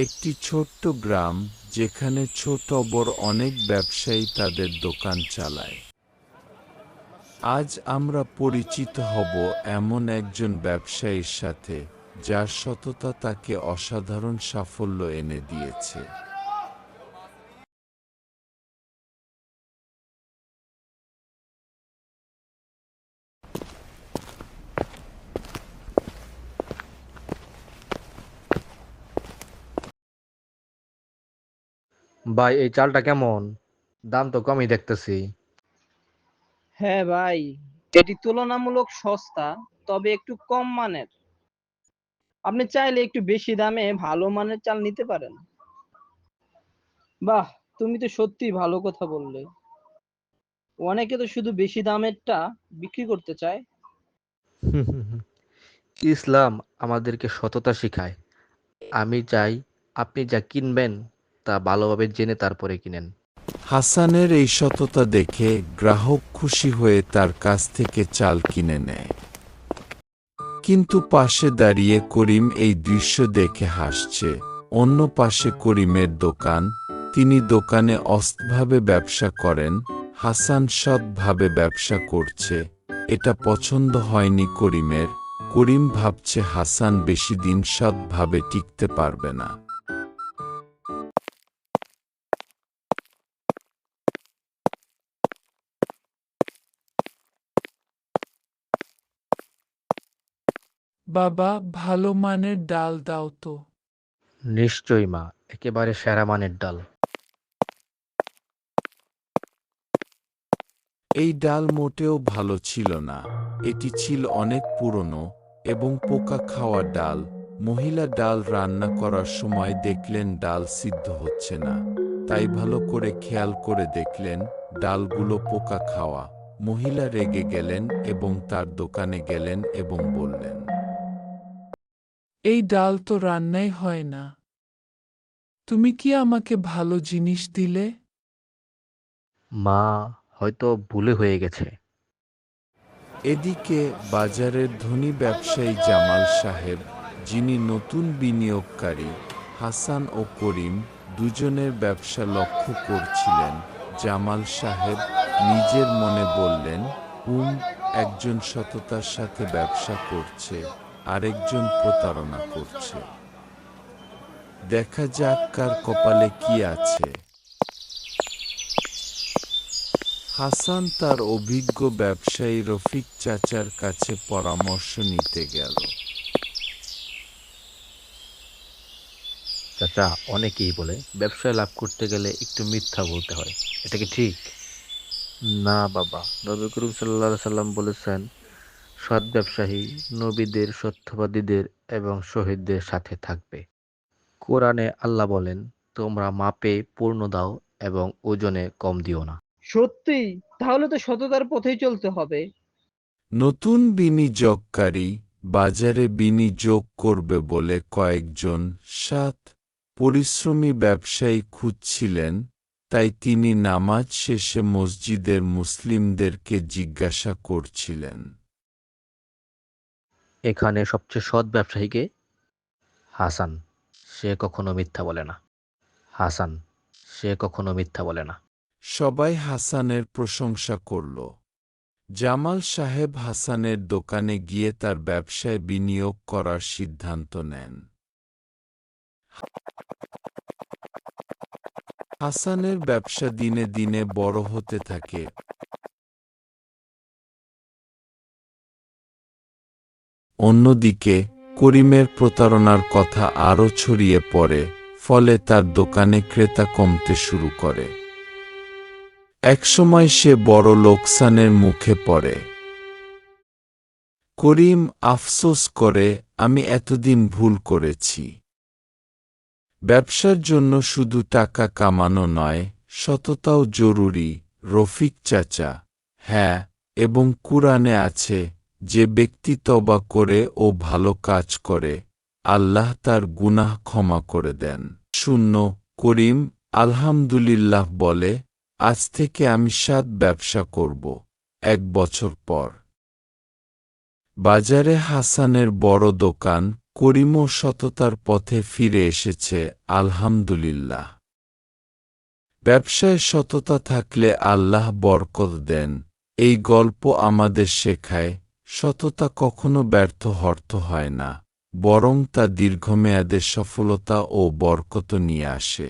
একটি ছোট্ট গ্রাম যেখানে ছোট বড় অনেক ব্যবসায়ী তাদের দোকান চালায়। আজ আমরা পরিচিত হব এমন একজন ব্যবসায়ীর সাথে যার সততা তাকে অসাধারণ সাফল্য এনে দিয়েছে। ভাই, এই চালটা কেমন? দাম তো কমই দেখতেছি। হ্যাঁ ভাই, এটি তুলনামূলক সস্তা, তবে একটু কম মানের। আপনি চাইলে একটু বেশি দামে ভালো মানের চাল নিতে পারেন। বাহ, তুমি তো সত্যিই ভালো কথা বললে। অনেকে তো শুধু বেশি দামেরটা বিক্রি করতে চায়। ইসলাম আমাদেরকে সততা শিখায়। আমি চাই আপনি যা কিনবেন তা ভালোভাবে জেনে তারপরে কিনেন। হাসানের এই সততা দেখে গ্রাহক খুশি হয়ে তার কাছ থেকে চাল কিনে নেয়। কিন্তু পাশে দাঁড়িয়ে করিম এই দৃশ্য দেখে হাসছে। অন্য পাশে করিমের দোকান। তিনি দোকানে অস্থাভাবে ব্যবসা করেন। হাসান সৎভাবে ব্যবসা করছে। এটা পছন্দ হয়নি করিমের। করিম ভাবছে হাসান বেশি দিন সৎভাবে টিকতে পারবে না। বাবা, ভালো মানের ডাল দাও তো। নিশ্চয়ই মা, একেবারে সেরা মানের ডাল। এই ডাল মোটেও ভালো ছিল না। এটি ছিল অনেক পুরনো এবং পোকা খাওয়া ডাল। মহিলা ডাল রান্না করার সময় দেখলেন ডাল সিদ্ধ হচ্ছে না। তাই ভালো করে খেয়াল করে দেখলেন ডালগুলো পোকা খাওয়া। মহিলা রেগে গেলেন এবং তার দোকানে গেলেন এবং বললেন, এই ডাল তো রান্নাই হয় না। তুমি কি আমাকে ভালো জিনিস দিলে? মা, হয়তো ভুলে হয়ে গেছে। এদিকে বাজারের ধনী ব্যবসায়ী জামাল সাহেব, যিনি নতুন বিনিয়োগকারী, হাসান ও করিম দুজনের ব্যবসা লক্ষ্য করছিলেন। জামাল সাহেব নিজের মনে বললেন, একজন সততার সাথে ব্যবসা করছে, আরেকজন প্রতারণা করছে। দেখা যাক কার কপালে কি আছে। হাসান তার অভিজ্ঞ ব্যবসায়ী রফিক চাচার কাছে পরামর্শ নিতে গেল। চাচা, অনেকেই বলে ব্যবসায় লাভ করতে গেলে একটু মিথ্যা বলতে হয়। এটা কি ঠিক? না বাবা, নবী করিম সাল্লাম বলেছেন, সৎ ব্যবসায়ী নবীদের, সত্যবাদীদের এবং শহীদদের সাথে থাকবে। কোরআনে আল্লাহ বলেন, তোমরা মাপে পূর্ণ দাও এবং ওজনে কম দিও না। সত্যি? তাহলে তো সততার পথেই চলতে হবে। নতুন বিনিয়োগকারী বাজারে বিনিয়োগ করবে বলে কয়েকজন সৎ, পরিশ্রমী ব্যবসায়ী খুঁজছিলেন। তাই তিনি নামাজ শেষে মসজিদের মুসলিমদেরকে জিজ্ঞাসা করছিলেন, এখানে সবচেয়ে সৎ ব্যবসায়ীকে? হাসান, সে কখনো মিথ্যা বলে না। হাসান, সে কখনো মিথ্যা বলে না। সবাই হাসানের প্রশংসা করল। জামাল সাহেব হাসানের দোকানে গিয়ে তার ব্যবসায় বিনিয়োগ করার সিদ্ধান্ত নেন। হাসানের ব্যবসা দিনে দিনে বড় হতে থাকে। অন্যদিকে করিমের প্রতারণার কথা আরও ছড়িয়ে পড়ে, ফলে তার দোকানে ক্রেতা কমতে শুরু করে। একসময় সে বড় লোকসানের মুখে পড়ে। করিম আফসোস করে, আমি এতদিন ভুল করেছি। ব্যবসার জন্য শুধু টাকা কামানো নয়, সততাও জরুরি। রফিক চাচা, হ্যাঁ, এবং কুরআনে আছে, যে ব্যক্তি তওবা করে ও ভালো কাজ করে, আল্লাহ তার গুনাহ ক্ষমা করে দেন। করিম আলহামদুলিল্লাহ বলে, আজ থেকে আমি সৎ ব্যবসা করব। 1 বছর পর বাজারে হাসানের বড় দোকান, করিমও সততার পথে ফিরে এসেছে, আলহামদুলিল্লাহ। ব্যবসায় সততা থাকলে আল্লাহ বরকত দেন। এই গল্প আমাদের শেখায়, সততা কখনো ব্যর্থ হয় না, বরং তা দীর্ঘমেয়াদে সফলতা ও বরকত নিয়ে আসে।